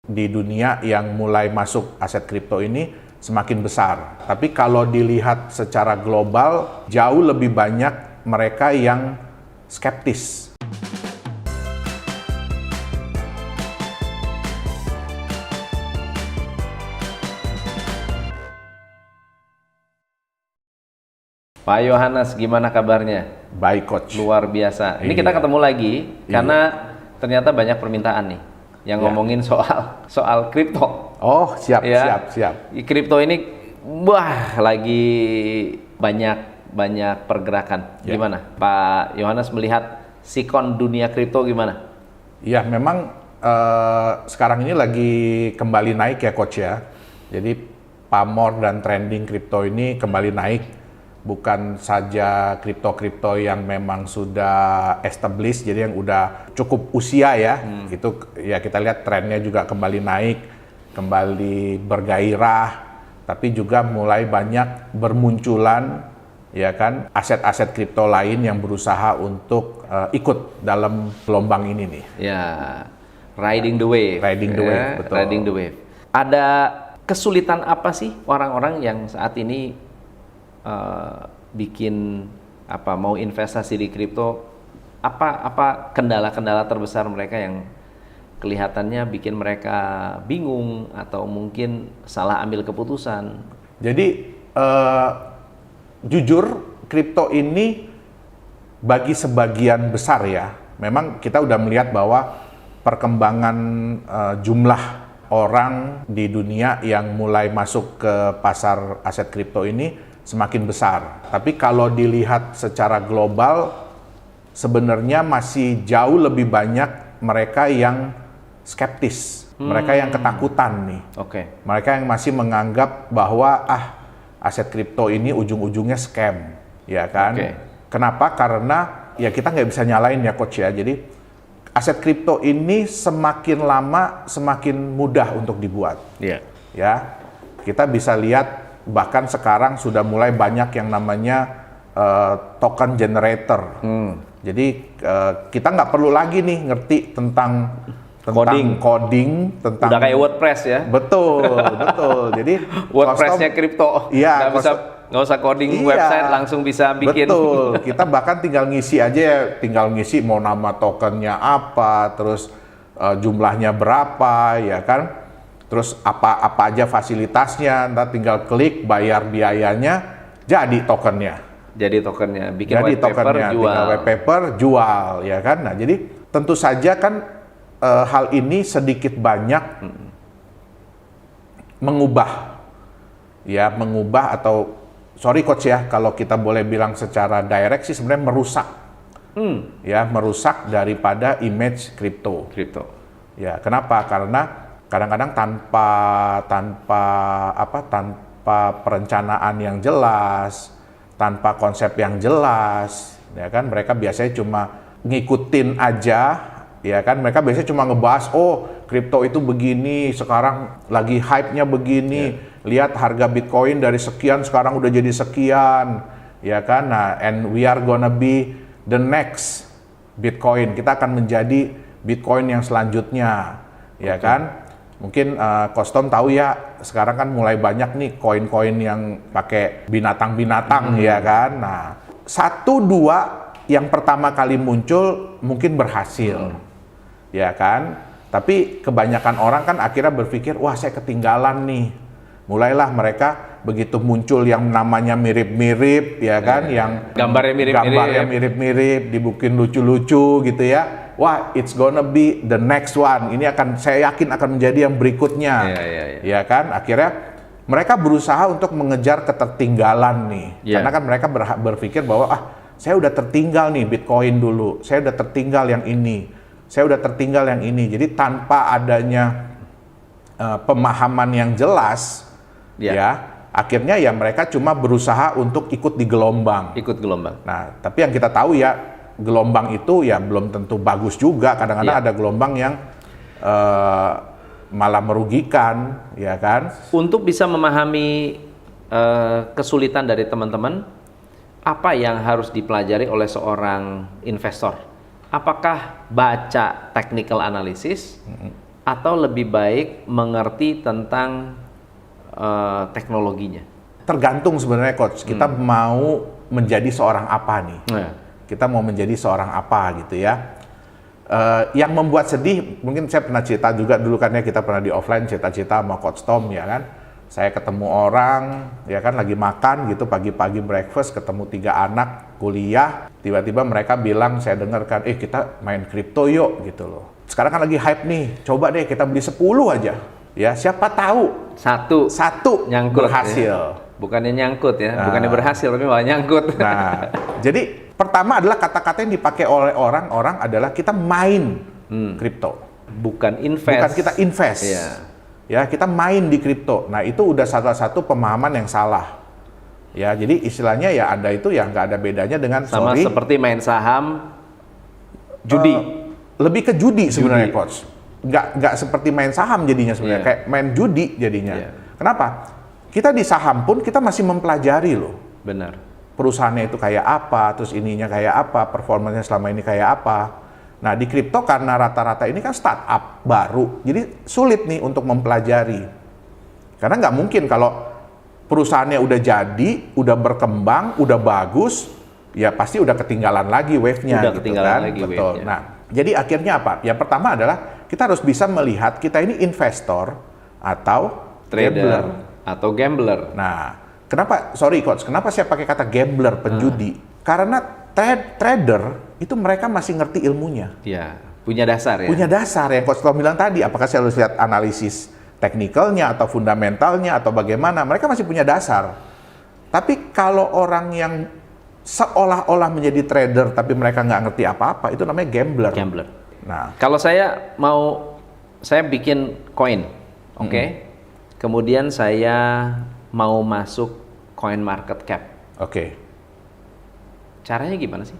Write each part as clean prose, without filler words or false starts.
di dunia yang mulai masuk aset kripto ini semakin besar. Tapi kalau dilihat secara global, jauh lebih banyak mereka yang skeptis. Pak Yohanes, gimana kabarnya? Baik, Coach. Luar biasa. Ini Iya. kita ketemu lagi karena ternyata banyak permintaan nih yang Ya. ngomongin soal kripto. Oh, siap. Kripto ini lagi banyak pergerakan. Ya. Gimana Pak Yohanes melihat sikon dunia kripto gimana? Ya, memang sekarang ini lagi kembali naik ya, Coach ya. Jadi pamor dan trending kripto ini kembali naik. Bukan saja kripto-kripto yang memang sudah established, jadi yang udah cukup usia ya, itu ya kita lihat trennya juga kembali naik, kembali bergairah, tapi juga mulai banyak bermunculan ya kan aset-aset kripto lain yang berusaha untuk ikut dalam gelombang ini nih. Ya, riding the wave. Riding the wave, betul. Riding the wave. Ada kesulitan apa sih orang-orang yang saat ini mau investasi di kripto? Apa kendala-kendala terbesar mereka yang kelihatannya bikin mereka bingung atau mungkin salah ambil keputusan? Jadi jujur kripto ini bagi sebagian besar ya, memang kita udah melihat bahwa perkembangan jumlah orang di dunia yang mulai masuk ke pasar aset kripto ini semakin besar. Tapi kalau dilihat secara global, sebenarnya masih jauh lebih banyak mereka yang skeptis, mereka yang ketakutan nih. Oke. Mereka yang masih menganggap bahwa aset kripto ini ujung-ujungnya scam, ya kan? Oke. Kenapa? Karena ya kita nggak bisa nyalain ya, Coach ya. Jadi aset kripto ini semakin lama semakin mudah untuk dibuat. Iya. Ya, kita bisa lihat bahkan sekarang sudah mulai banyak yang namanya token generator. Jadi kita nggak perlu lagi nih ngerti tentang coding, tentang Udah kayak WordPress ya. betul. Jadi WordPress-nya kripto. Iya, nggak usah coding website, langsung bisa bikin. Betul. Kita bahkan tinggal ngisi aja ya, tinggal ngisi mau nama tokennya apa, terus jumlahnya berapa, ya kan? Terus apa aja fasilitasnya, ntar tinggal klik bayar biayanya, jadi tokennya. Bikin Jadi white paper, tokennya, jual. tinggal white paper, jual, ya kan? Nah, jadi tentu saja kan hal ini sedikit banyak mengubah atau sorry Coach ya, kalau kita boleh bilang secara direct sih sebenarnya merusak daripada image kripto. Ya, kenapa? Karena kadang-kadang tanpa perencanaan yang jelas, tanpa konsep yang jelas, ya kan mereka biasanya cuma ngikutin aja, ya kan mereka biasanya cuma ngebahas kripto itu begini, sekarang lagi hype-nya begini, lihat harga Bitcoin dari sekian sekarang udah jadi sekian, ya kan? Nah, and we are gonna be the next Bitcoin, kita akan menjadi Bitcoin yang selanjutnya, ya kan? Mungkin Custom tahu ya, sekarang kan mulai banyak nih koin-koin yang pakai binatang-binatang, ya kan? Nah, 1-2 yang pertama kali muncul mungkin berhasil, ya kan? Tapi kebanyakan orang kan akhirnya berpikir, wah saya ketinggalan nih. Mulailah mereka begitu muncul yang namanya mirip-mirip, ya kan? Yang gambarnya mirip-mirip, dibikin lucu-lucu gitu ya. Wah, it's gonna be the next one. Ini saya yakin akan menjadi yang berikutnya. Ya kan? Akhirnya mereka berusaha untuk mengejar ketertinggalan nih. Karena kan mereka berpikir bahwa saya udah tertinggal nih Bitcoin dulu. Saya udah tertinggal yang ini. Saya udah tertinggal yang ini. Jadi tanpa adanya pemahaman yang jelas, akhirnya ya mereka cuma berusaha untuk ikut gelombang. Nah, tapi yang kita tahu ya, gelombang itu ya belum tentu bagus juga. Kadang-kadang ada gelombang yang malah merugikan, ya kan? Untuk bisa memahami kesulitan dari teman-teman, apa yang harus dipelajari oleh seorang investor? Apakah baca technical analysis atau lebih baik mengerti tentang teknologinya? Tergantung sebenarnya coach, kita mau menjadi seorang apa nih? Nah, Kita mau menjadi seorang apa gitu ya. Yang membuat sedih, mungkin saya pernah cerita juga dulu kan ya, kita pernah di offline cerita-cerita sama Coach Tom ya kan. Saya ketemu orang ya kan lagi makan gitu pagi-pagi breakfast, ketemu 3 anak kuliah, tiba-tiba mereka bilang, saya dengarkan, kita main kripto yuk gitu loh. Sekarang kan lagi hype nih, coba deh kita beli 10 aja. Ya, siapa tahu satu nyangkut, berhasil. ya. Bukannya nyangkut ya, bukannya berhasil tapi malah nyangkut. Nah, jadi pertama adalah kata-kata yang dipakai oleh orang-orang adalah kita main kripto. Bukan invest. Bukan kita invest. Iya. Ya, kita main di kripto. Nah, itu udah salah satu pemahaman yang salah. Ya, jadi istilahnya ya Anda itu ya nggak ada bedanya dengan Sama seperti main saham, judi. Lebih ke judi sebenarnya, Coach. Nggak seperti main saham jadinya sebenarnya, Iya. kayak main judi jadinya. Iya. Kenapa? Kita di saham pun kita masih mempelajari loh. Benar. Perusahaannya itu kayak apa, terus ininya kayak apa, performanya selama ini kayak apa. Nah, di kripto karena rata-rata ini kan startup baru, jadi sulit nih untuk mempelajari. Karena nggak mungkin kalau perusahaannya udah jadi, udah berkembang, udah bagus, ya pasti udah ketinggalan lagi wave-nya. Udah gitu ketinggalan kan? lagi Betul. wave-nya. Nah, jadi akhirnya apa? Yang pertama adalah kita harus bisa melihat kita ini investor atau gambler. Atau gambler. Nah, sorry coach, kenapa saya pakai kata gambler, penjudi? Karena trader itu mereka masih ngerti ilmunya. Ya, punya dasar ya. Punya dasar yang coach Tom bilang tadi, apakah saya harus lihat analisis teknikalnya atau fundamentalnya atau bagaimana, mereka masih punya dasar. Tapi kalau orang yang seolah-olah menjadi trader tapi mereka nggak ngerti apa-apa, itu namanya gambler. Gambler. Nah, Kalau saya bikin koin, oke? Kemudian saya mau masuk coin market cap. oke. Caranya gimana sih?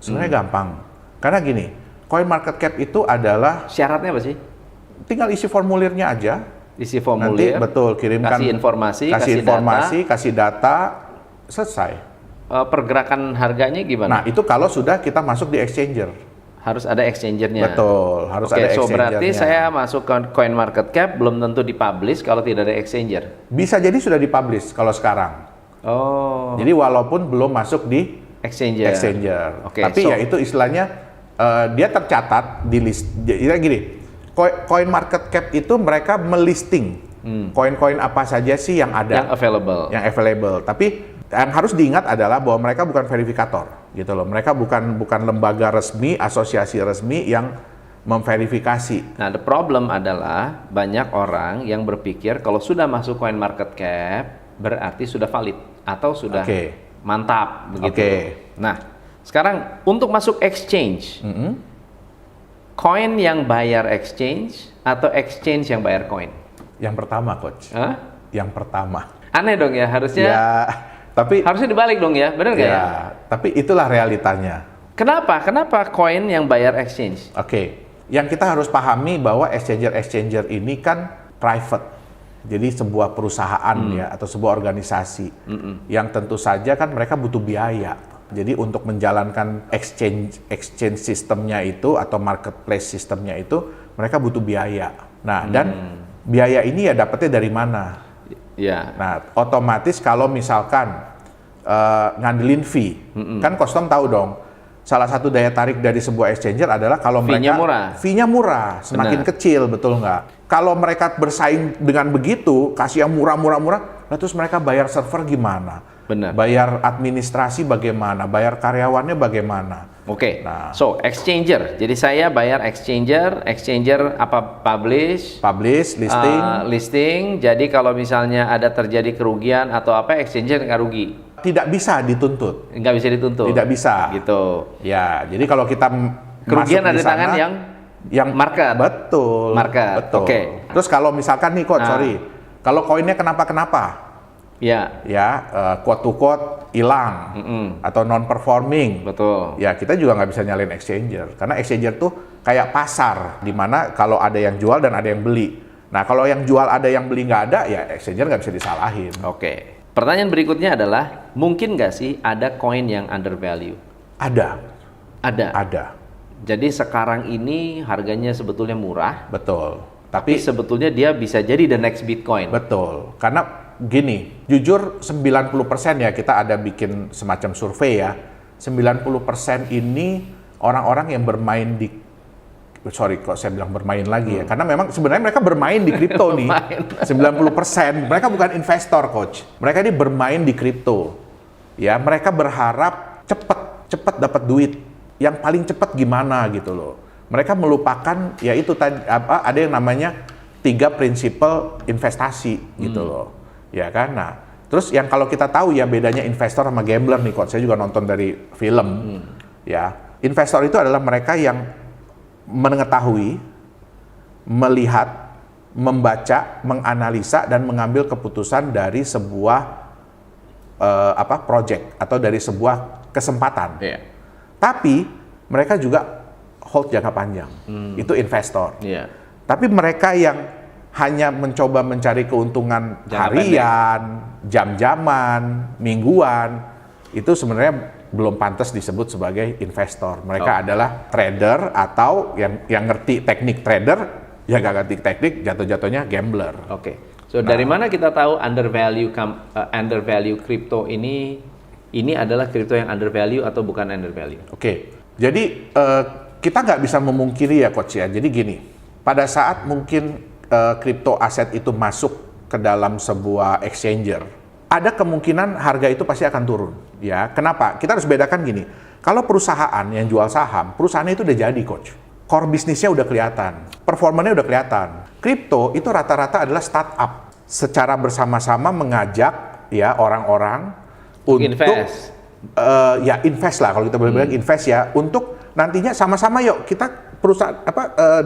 Sebenarnya gampang. Karena gini, coin market cap itu adalah Syaratnya apa sih? tinggal isi formulirnya aja. Isi Nanti formulir, betul kirimkan kasih informasi, kasih data, selesai. pergerakan harganya gimana? Nah, itu kalau sudah kita masuk di exchanger. Harus ada exchangernya. Betul, harus Oke, ada so exchangernya. berarti saya masuk ke coin market cap belum tentu dipublish kalau tidak ada exchanger. Bisa jadi sudah dipublish kalau sekarang. Oh, Jadi walaupun belum masuk di exchanger. Oke, Tapi ya itu istilahnya dia tercatat di list. Jadi gini, coin market cap itu mereka melisting koin-koin apa saja sih yang ada. yang available. Tapi yang harus diingat adalah bahwa mereka bukan verifikator, gitu loh. Mereka bukan lembaga resmi, asosiasi resmi yang memverifikasi. Nah, the problem adalah banyak orang yang berpikir kalau sudah masuk coin market cap berarti sudah valid atau sudah mantap begitu. Nah, sekarang untuk masuk exchange, koin yang bayar exchange atau exchange yang bayar koin? Yang pertama, coach. Hah? Yang pertama. Aneh dong ya, harusnya. Ya, tapi harusnya dibalik dong ya, benar nggak ya? ya? Tapi itulah realitanya. Kenapa? Kenapa koin yang bayar exchange? Oke, yang kita harus pahami bahwa exchanger ini kan private, jadi sebuah perusahaan ya atau sebuah organisasi yang tentu saja kan mereka butuh biaya. Jadi untuk menjalankan exchange sistemnya itu atau marketplace sistemnya itu mereka butuh biaya. Nah, dan biaya ini ya dapetnya dari mana? Ya. Nah, otomatis kalau misalkan ngandelin fee, kan custom tahu dong. Salah satu daya tarik dari sebuah exchanger adalah kalau Fee-nya mereka murah. fee-nya murah, semakin kecil, betul nggak? Kalau mereka bersaing dengan begitu, kasih yang murah, terus mereka bayar server gimana? Benar. Bayar administrasi bagaimana? Bayar karyawannya bagaimana? Oke. Nah. So, exchanger. Jadi saya bayar exchanger apa publish, listing. Jadi kalau misalnya ada terjadi kerugian atau apa, exchanger nggak rugi. Tidak bisa dituntut. Nggak bisa dituntut. Tidak bisa. Gitu. Ya, jadi kalau kita Kerugian masuk ada di di tangan sana, yang market. Betul. Market. Betul. Oke. Terus kalau misalkan nih coach, kalau koinnya kenapa-kenapa, Ya. quote to quote hilang atau non performing, Betul. ya kita juga nggak bisa nyalain exchanger karena exchanger tuh kayak pasar di mana kalau ada yang jual dan ada yang beli. Nah kalau yang jual ada yang beli nggak ada, ya exchanger nggak bisa disalahin. Oke. Pertanyaan berikutnya adalah mungkin nggak sih ada koin yang undervalue? Ada. Ada. Jadi sekarang ini harganya sebetulnya murah, Betul. Tapi sebetulnya dia bisa jadi the next Bitcoin. Betul, karena gini, jujur 90% ya, kita ada bikin semacam survei ya, 90% ini orang-orang yang bermain di, sorry kok saya bilang bermain lagi ya, karena memang sebenarnya mereka bermain di kripto nih, 90%, mereka bukan investor coach, mereka ini bermain di kripto, ya mereka berharap cepat dapat duit, yang paling cepat gimana gitu loh, mereka melupakan ya itu tadi ada yang namanya 3 prinsipal investasi gitu loh, ya kan, nah terus yang kalau kita tahu ya bedanya investor sama gambler nih coach, saya juga nonton dari film, ya investor itu adalah mereka yang mengetahui, melihat, membaca, menganalisa dan mengambil keputusan dari sebuah project atau dari sebuah kesempatan. Yeah. Tapi mereka juga hold jangka panjang. Itu investor. Yeah. Tapi mereka yang hanya mencoba mencari keuntungan Jangka harian, jam-jaman, mingguan, itu sebenarnya belum pantas disebut sebagai investor. Mereka adalah trader atau yang ngerti teknik trader, yang nggak ngerti teknik jatuh-jatuhnya gambler. Oke. So dari mana kita tahu undervalue crypto ini adalah crypto yang undervalue atau bukan undervalue? Oke. Jadi kita nggak bisa memungkiri ya coach ya. Jadi gini, pada saat mungkin crypto aset itu masuk ke dalam sebuah exchanger, ada kemungkinan harga itu pasti akan turun. Ya, kenapa? Kita harus bedakan gini. Kalau perusahaan yang jual saham, perusahaannya itu udah jadi, coach. Core bisnisnya udah kelihatan, performanya udah kelihatan. Kripto itu rata-rata adalah startup. Secara bersama-sama mengajak ya orang-orang untuk invest. Invest lah kalau kita boleh bilang invest ya, untuk nantinya sama-sama yuk kita perusahaan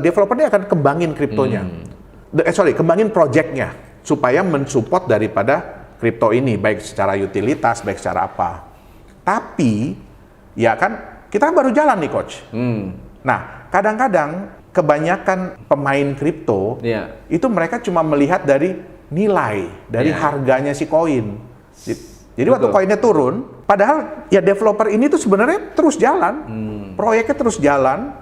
developernya akan kembangin kriptonya. Kembangin projectnya supaya mensupport daripada kripto ini, baik secara utilitas, baik secara apa. Tapi, ya kan, kita baru jalan nih, Coach. Nah, kadang-kadang kebanyakan pemain kripto, itu mereka cuma melihat dari nilai, dari harganya si koin. Jadi waktu koinnya turun, padahal ya developer ini tuh sebenarnya terus jalan, proyeknya terus jalan,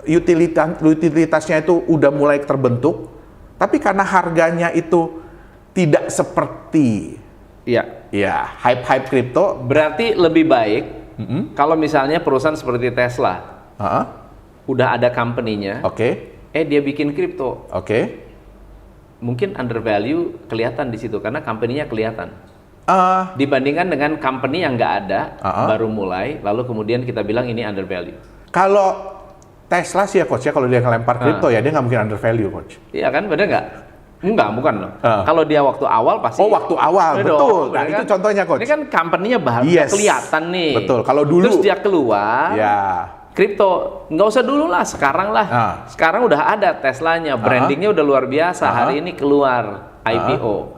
utilitasnya itu udah mulai terbentuk, tapi karena harganya itu tidak seperti hype kripto. Berarti lebih baik kalau misalnya perusahaan seperti Tesla udah ada company-nya, dia bikin kripto, mungkin undervalue kelihatan di situ karena company-nya kelihatan. Dibandingkan dengan company yang nggak ada, baru mulai, lalu kemudian kita bilang ini undervalue. Kalau Tesla sih ya coach ya, kalau dia ngelempar kripto ya dia nggak mungkin undervalue coach. Iya kan, bener nggak? Enggak, bukan loh. Kalau dia waktu awal pasti. Oh, waktu awal, betul. Nah, kan? itu contohnya, Coach. Ini kan company-nya kelihatan nih. Betul. Kalau dulu. Terus dia keluar. Kripto, nggak usah dulu lah, sekarang lah. Sekarang udah ada Teslanya, brandingnya udah luar biasa. Hari ini keluar IPO.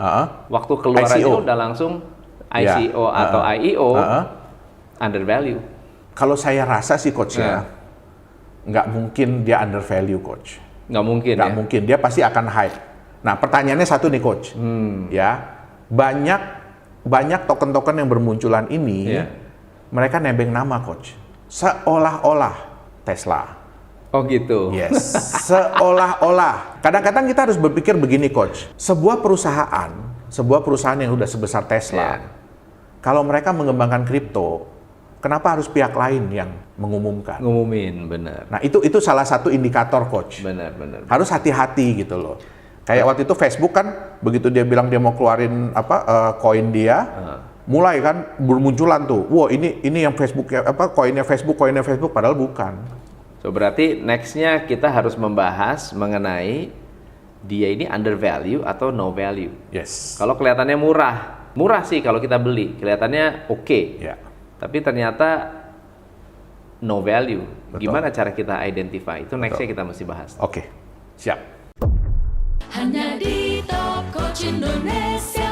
Waktu keluar ICO. Udah langsung ICO atau IEO, undervalue. Kalau saya rasa sih, Coach ya, nggak mungkin dia undervalue, Coach. Nggak mungkin. Nggak mungkin, dia pasti akan hype. Nah, pertanyaannya satu nih, Coach. Ya, banyak token-token yang bermunculan ini, mereka nebeng nama, Coach. Seolah-olah Tesla. Oh gitu. Yes, seolah-olah. Kadang-kadang kita harus berpikir begini, Coach. Sebuah perusahaan yang udah sebesar Tesla, kalau mereka mengembangkan kripto, kenapa harus pihak lain yang mengumumkan? Ngumumin, benar. Nah, itu salah satu indikator, Coach. Benar. Harus hati-hati gitu loh. Kayak waktu itu Facebook kan, begitu dia bilang dia mau keluarin koin dia, mulai kan bermunculan tuh. Wah, ini yang Facebook koinnya Facebook, padahal bukan. So berarti nextnya kita harus membahas mengenai dia ini undervalue atau no value. Yes. Kalau kelihatannya murah sih kalau kita beli, kelihatannya oke. Tapi ternyata no value. Betul. Gimana cara kita identify? Itu nextnya kita mesti bahas. Oke, siap. Hanya di Top Coach Indonesia.